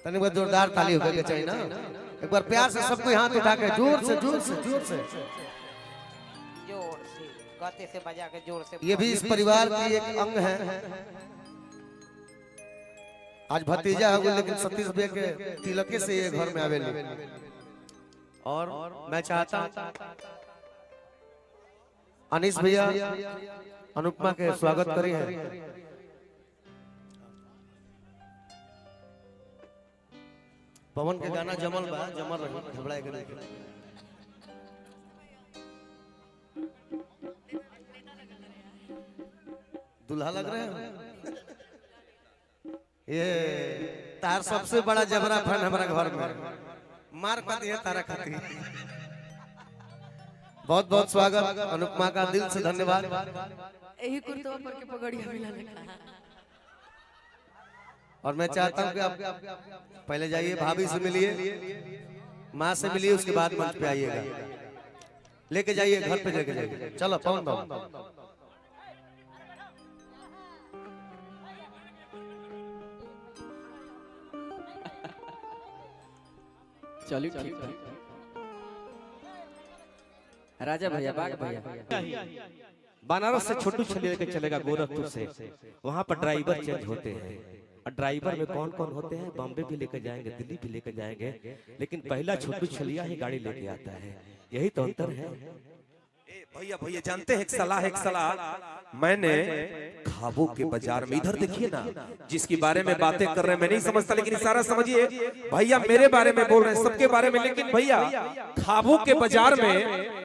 तनिक बार जोरदार ताली होकर के चाहिए ना। एक बार प्यार से सबको हाथ उठा के जोर से जोर से जोर से गते से बजा के जोर से। ये भी इस परिवार की एक अंग है। आज भतीजा हो गया लेकिन सतीश भैया के तिलके से ये घर में आवेली। और मैं चाहता हूं अनीश भैया अनुपमा के स्वागत करिए। पवन के गाना जमल बा, जमल रही, घबराए के नहीं। दुल्हा लग रहे हैं ये। तार सबसे बड़ा जबरा फन हमारा घर में मार कर दिया तारा खाती। बहुत बहुत स्वागत अनुपमा का, दिल से धन्यवाद। यही कुर्ता पर के पगड़िया मिला लिखा। और मैं चाहता हूं कि आप पहले जाइए भाभी से मिलिए, माँ से मिलिए, उसके बाद मंच पे आइएगा। लेके जाइए घर पे, लेके जाइए। चलो पवन बाबू। चलिए ठीक है राजा भैया, बाग भैया। बनारस से छोटू छली लेके चलेगा गोरखपुर से, वहाँ पर ड्राइवर चेंज होते हैं। और ड्राइवर में कौन कौन होते हैं? बॉम्बे भी लेकर जाएंगे, दिल्ली भी लेकर जाएंगे, लेकिन पहला छोटू छलिया ही गाड़ी लेके आता है। यही तो अंतर है। भैया भैया जानते हैं, एक सलाह मैंने खाबों के बाजार में, इधर देखिए ना, जिसके बारे में बातें कर रहे हैं मैं नहीं समझता, लेकिन इशारा समझिए। भैया मेरे बारे में बोल रहे हैं, सबके बारे में, लेकिन भैया खाबों के बाजार में